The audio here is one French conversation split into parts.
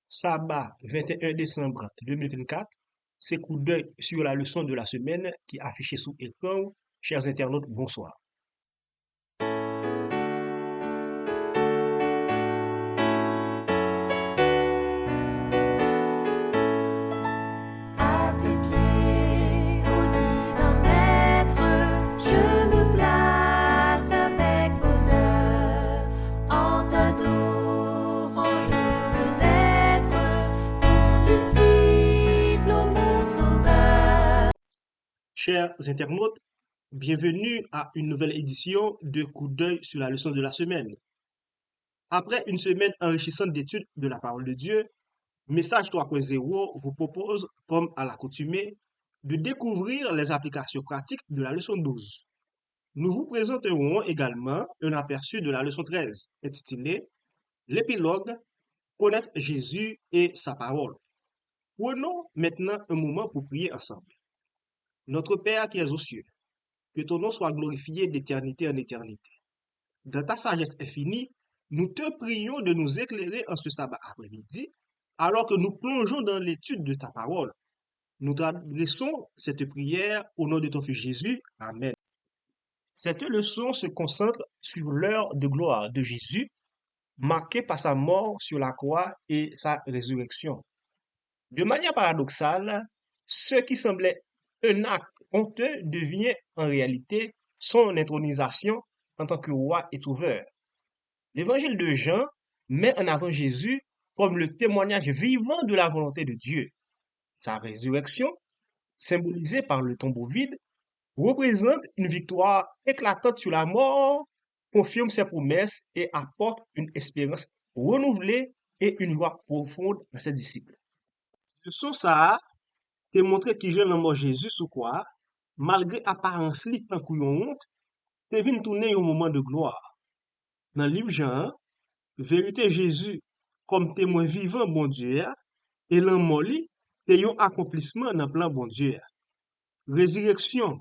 Sabbat 21 décembre 2024, c'est coup d'œil sur la leçon de la semaine qui est affichée sous écran. Chers internautes, bonsoir. À tes pieds, ô divin maître, je me place avec bonheur. En t'adorant, je veux être ton disciple, ô mon sauveur. Chers internautes, bienvenue à une nouvelle édition de coup d'œil sur la leçon de la semaine. Après une semaine enrichissante d'études de la parole de Dieu, Message 3.0 vous propose, comme à l'accoutumée, de découvrir les applications pratiques de la leçon 12. Nous vous présenterons également un aperçu de la leçon 13, intitulée L'épilogue, connaître Jésus et sa parole. Prenons maintenant un moment pour prier ensemble. Notre Père qui es aux cieux, que ton nom soit glorifié d'éternité en éternité. Dans ta sagesse infinie, nous te prions de nous éclairer en ce sabbat après-midi, alors que nous plongeons dans l'étude de ta parole. Nous t'adressons cette prière au nom de ton Fils Jésus. Amen. Cette leçon se concentre sur l'heure de gloire de Jésus, marquée par sa mort sur la croix et sa résurrection. De manière paradoxale, ce qui semblait un acte honteux devient en réalité son intronisation en tant que roi et sauveur. L'évangile de Jean met en avant Jésus comme le témoignage vivant de la volonté de Dieu. Sa résurrection, symbolisée par le tombeau vide, représente une victoire éclatante sur la mort, confirme ses promesses et apporte une espérance renouvelée et une joie profonde à ses disciples. Leçon ça te montre ki jen nan mort Jésus sous quoi, malgré apparence li tan kou yon honte, te vin tourner yon moment de gloire. Dans le livre Jean, vérité Jésus comme témoin vivant bon Dieu, et lan mort li, te yon accomplissement dans plan bon Dieu. Résurrection,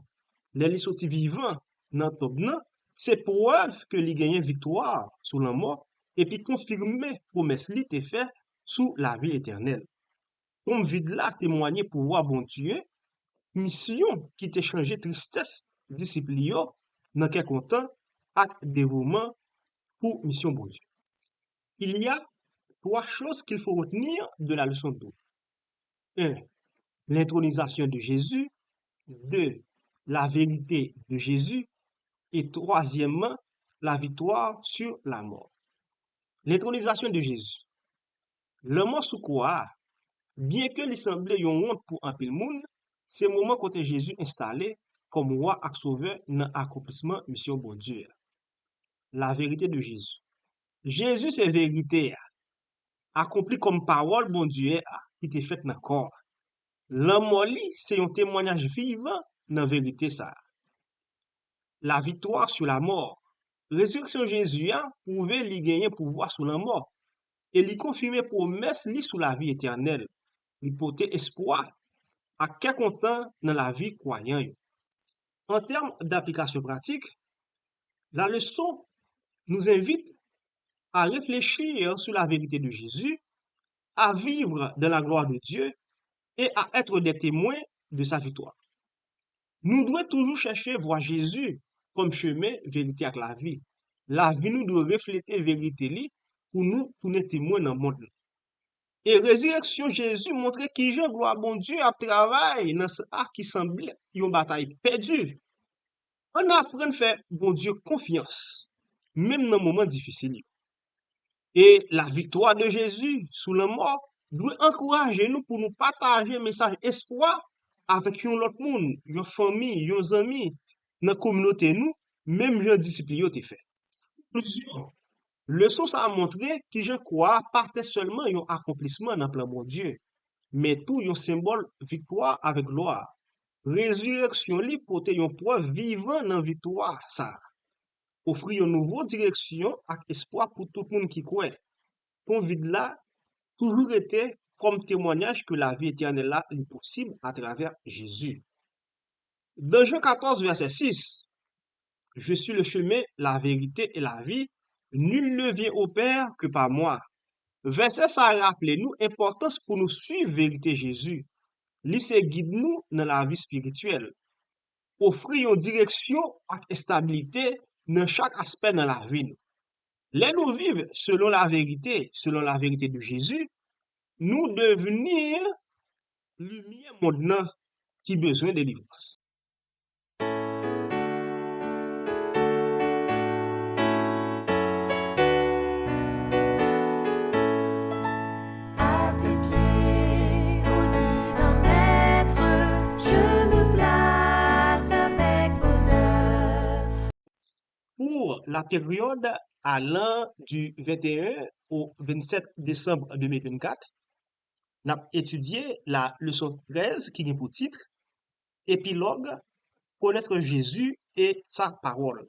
les li soti vivant dans top nan, c'est preuve que li gagne victoire sur la mort, et puis confirmer promesse li te fait sous la vie éternelle. Comme vide là témoigner pouvoir bon Dieu, mission qui te changé tristesse, disciple yo, dans quel content, acte dévouement pour mission bon Dieu. Il y a trois choses qu'il faut retenir de la leçon 12. 1. L'intronisation de Jésus. 2. La vérité de Jésus. Et troisièmement, la victoire sur la mort. L'intronisation de Jésus. Le mort sous quoi, bien que li semble yon honte pour un pile moun, c'est moment côté Jésus installé comme roi et sauveur dans accomplissement mission bon Dieu. La vérité de Jésus. Jésus c'est vérité accompli comme parole bon Dieu qui était faite dans le corps. L'amour li c'est un témoignage vivant dans vérité ça. La victoire sur la mort. Résurrection Jésus a prouvé li gagner pouvoir sur la mort et li confirmer promesse li sur la vie éternelle. Li porter espoir à quel content dans la vie croyant. En termes d'application pratique, la leçon nous invite à réfléchir sur la vérité de Jésus, à vivre dans la gloire de Dieu et à être des témoins de sa victoire. Nous devons toujours chercher voir Jésus comme chemin, vérité et la vie. La vie nous doit refléter vérité li pour nous tourner témoins dans le monde. Et résurrection Jésus montrait qui Jean gloire bon Dieu a travail dans ce qui semblait une bataille perdue. On apprend à faire bon Dieu confiance, même dans les moments difficiles. Et la victoire de Jésus sous la mort doit encourager nous pour nous partager un message espoir avec un autre monde, une famille, un ami, dans la communauté nous, même les disciples yo te fait. Plusieurs leçons ça a montré que je crois pas seulement un accomplissement dans le plan bon Dieu, mais tout un symbole victoire avec gloire. Résurrection li porte une preuve vivant dans victoire ça. Offrir une nouvelle direction et espoir pour tout le monde qui croit. Ton vide là, toujours été comme témoignage que la vie éternelle là est possible à travers Jésus. Dans Jean 14, verset 6, je suis le chemin, la vérité et la vie. Nul ne vient au Père que par moi. Verset ça rappelle nous importance pour nous suivre vérité Jésus. Li se guide nous dans la vie spirituelle. Offrir une direction et stabilité dans chaque aspect dans la vie. Les nous vivre selon la vérité de Jésus, nous devenir lumière monde qui besoin de délivrance. À tes pieds, ô divin maître, je me place avec bonheur. Pour la période allant du 21 au 27 décembre 2024, nous avons étudié la leçon 13 qui est pour titre Épilogue, connaître Jésus et sa parole.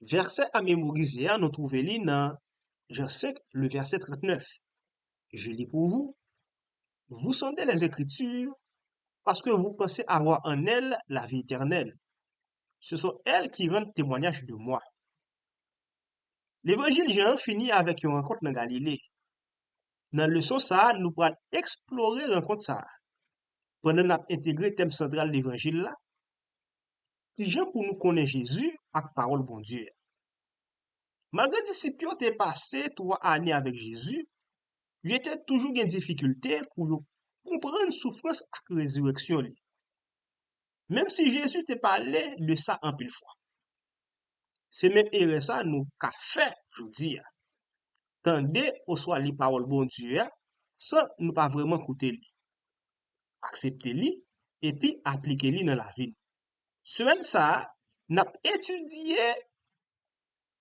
Verset à mémoriser, nous trouvons dans Jean 5, le verset 39. Je lis pour vous. Vous sondez les Écritures parce que vous pensez avoir en elles la vie éternelle. Ce sont elles qui rendent témoignage de moi. L'évangile Jean finit avec une rencontre dans Galilée. Dans le leçon ça, nous pourrons explorer la rencontre ça. Pendant nous intégrer le thème central de l'évangile là, qui Jean pour nous connaître Jésus avec parole bon Dieu. Malgré que les disciples ont passé 3 années avec Jésus, il était toujours une difficulté pour comprendre la souffrance et la résurrection. Même si Jésus te parlait de ça en pile fois. C'est même erreur ça nous qu'a fait, je dis. Tendez au soit les paroles bon Dieu sans nous pas vraiment écouter lui. Accepter lui et puis appliquer lui dans la vie. Semaine ça, n'a étudié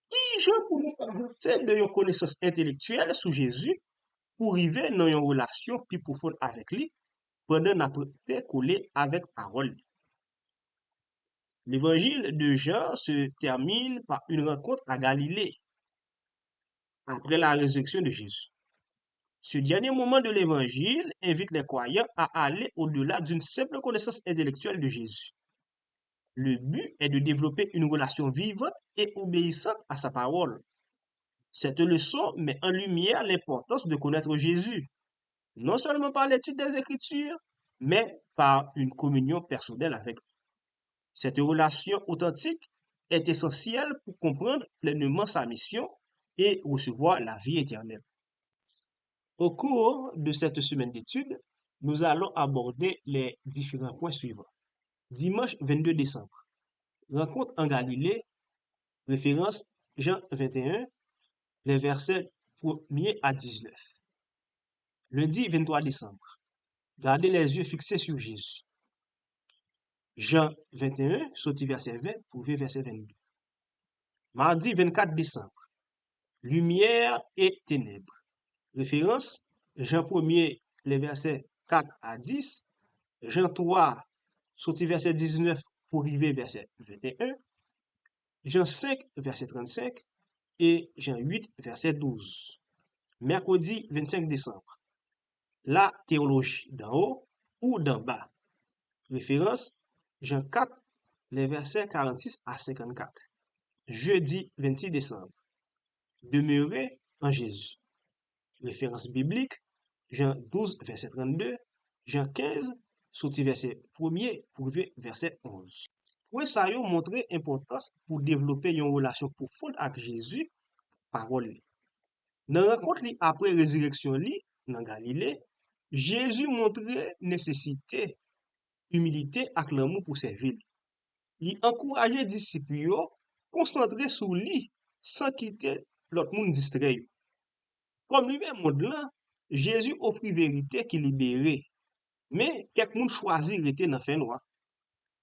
qui gens pour nous passer de une connaissance intellectuelle sur Jésus pour arriver dans une relation plus profonde avec lui pendant notre collé avec parole. L'évangile de Jean se termine par une rencontre à Galilée après la résurrection de Jésus. Ce dernier moment de l'évangile invite les croyants à aller au-delà d'une simple connaissance intellectuelle de Jésus. Le but est de développer une relation vivante et obéissante à sa parole. Cette leçon met en lumière l'importance de connaître Jésus, non seulement par l'étude des Écritures, mais par une communion personnelle avec lui. Cette relation authentique est essentielle pour comprendre pleinement sa mission et recevoir la vie éternelle. Au cours de cette semaine d'études, nous allons aborder les différents points suivants. Dimanche 22 décembre, rencontre en Galilée, référence Jean 21, les versets 1er à 19. Lundi 23 décembre, gardez les yeux fixés sur Jésus. Jean 21, sorti verset 20, prouvé verset 22. Mardi 24 décembre, lumière et ténèbres. Référence Jean 1er, les versets 4 à 10, Jean 3, sorti verset 19 pour arriver verset 21, Jean 5, verset 35 et Jean 8, verset 12. Mercredi 25 décembre, la théologie d'en haut ou d'en bas. Référence Jean 4, les versets 46 à 54. Jeudi 26 décembre, demeurer en Jésus. Référence biblique Jean 12, verset 32, Jean 15, sorti verset 1er, prouvé verset 11. Point ça yo montre importance pour développer une relation profonde avec Jésus, parole. Dans la rencontre li après résurrection li, dans Galilée, Jésus montrait nécessité, humilité et l'amour pour servir. Il encourageait disciples yo concentrer sur lui sans quitter l'autre monde distrait. Comme lui-même monde là, Jésus offrit vérité qui libérait. Mais quelques monde choisi rester dans fin noir.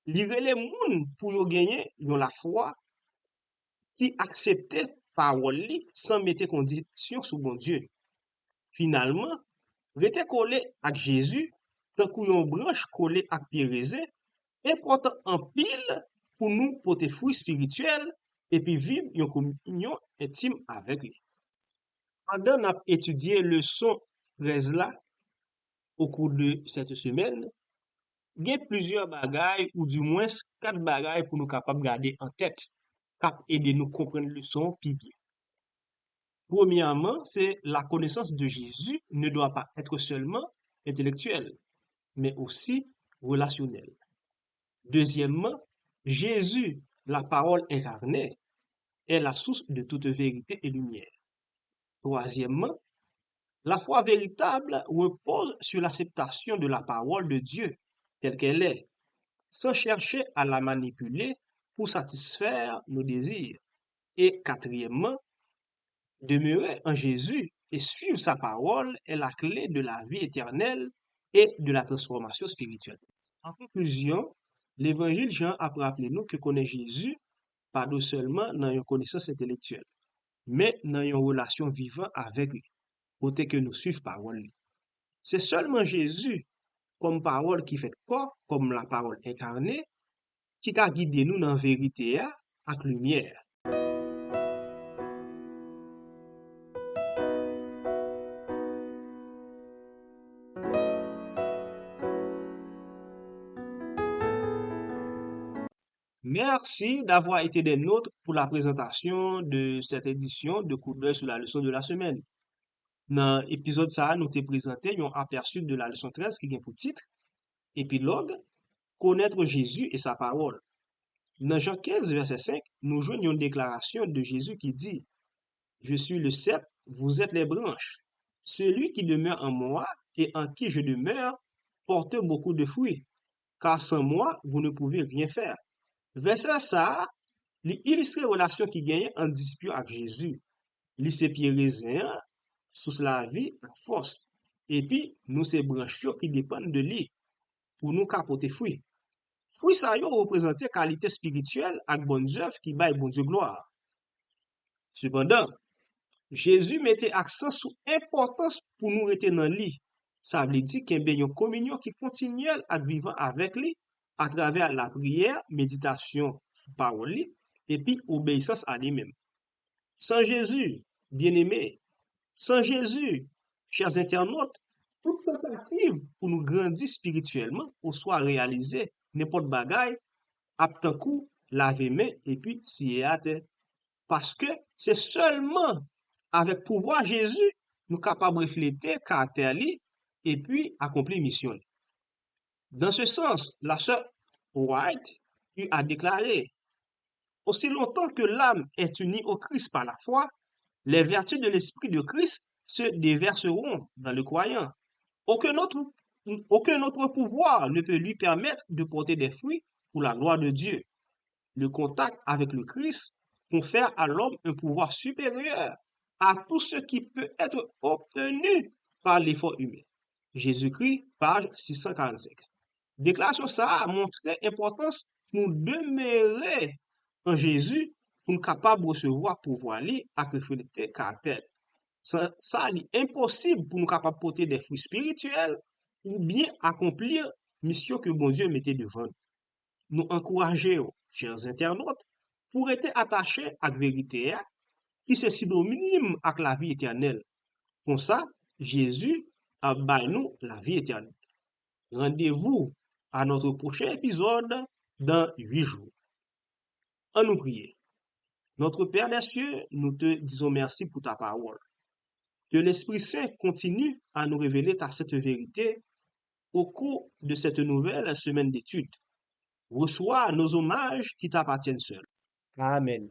Li relè moun pour yo gagner yon la foi qui acceptait parole li sans mettre condition sur bon Dieu. Finalement, rete collé avec Jésus, tant que yon branche collé avec pied raisin, important en pile pour nous porter fruit spirituel et puis vivre une communion intime avec lui. Pendant n'a étudié leçon 13 là au cours de cette semaine, il y a plusieurs bagailles ou du moins 4 bagailles pour nous capables garder en tête, cap aider nous comprendre leçon plus bien. Premièrement, c'est la connaissance de Jésus ne doit pas être seulement intellectuelle, mais aussi relationnelle. Deuxièmement, Jésus, la parole incarnée, est la source de toute vérité et lumière. Troisièmement, la foi véritable repose sur l'acceptation de la parole de Dieu telle qu'elle est, sans chercher à la manipuler pour satisfaire nos désirs. Et quatrièmement, demeurer en Jésus et suivre sa parole est la clé de la vie éternelle et de la transformation spirituelle. En conclusion, l'évangile Jean a rappelé nous que connaître Jésus pas non seulement dans une connaissance intellectuelle, mais dans une relation vivante avec lui, côté que nous suivons parole. C'est seulement Jésus comme parole qui fait corps, comme la parole incarnée, qui a guidé nous dans la vérité avec lumière. Merci d'avoir été des nôtres pour la présentation de cette édition de Coup d'œil sur la leçon de la semaine. Dans l'épisode ça, nous t'ai présenté un aperçu de la leçon 13 qui vient pour titre Épilogue, connaître Jésus et sa parole. Dans Jean 15, verset 5, nous joignons une déclaration de Jésus qui dit Je suis le cep, vous êtes les branches. Celui qui demeure en moi et en qui je demeure porte beaucoup de fruits, car sans moi, vous ne pouvez rien faire. Verset ça, il illustre la relation qui gagne en dispute avec Jésus. Il se pied raisin, sous la vie, la force. Et puis, nous, ces branches qui dépendent de lui pour nous capoter fruits. Fruits ça yo représente qualité spirituelle avec bonnes œuvres qui baillent bon Dieu gloire. Cependant, Jésus mettait accent sur l'importance pour nous rester dans lui. Ça veut dire qu'il y a une communion qui continue à vivre avec lui à travers la prière, méditation sur parole et puis obéissance à lui-même. Sans Jésus, bien-aimés, sans Jésus, chers internautes, toute tentative pour nous grandir spirituellement ou soit réaliser n'importe bagaille, aptan coup, laver main et puis s'y à terre. Parce que c'est seulement avec pouvoir Jésus nous capables de refléter caractère li et puis accomplir mission. Dans ce sens, la sœur White a déclaré aussi longtemps que l'âme est unie au Christ par la foi, les vertus de l'esprit de Christ se déverseront dans le croyant. Aucun autre pouvoir ne peut lui permettre de porter des fruits pour la gloire de Dieu. Le contact avec le Christ confère à l'homme un pouvoir supérieur à tout ce qui peut être obtenu par l'effort humain. Jésus-Christ, page 645. Déclaration ça a montré l'importance pour nous demeurer en Jésus pour nous capables de recevoir pouvoir li à refléter caractère. Ça est impossible pour nous capables de porter des fruits spirituels ou bien accomplir mission que bon Dieu mettait devant nous. Nous encourageons, chers internautes, pour être attachés à la vérité qui se synonyme avec la vie éternelle. Comme ça, Jésus a baillé nous la vie éternelle. Rendez-vous à notre prochain épisode dans 8 jours. En nous prier. Notre Père des cieux, nous te disons merci pour ta parole. Que l'Esprit Saint continue à nous révéler cette vérité au cours de cette nouvelle semaine d'études. Reçois nos hommages qui t'appartiennent seuls. Amen.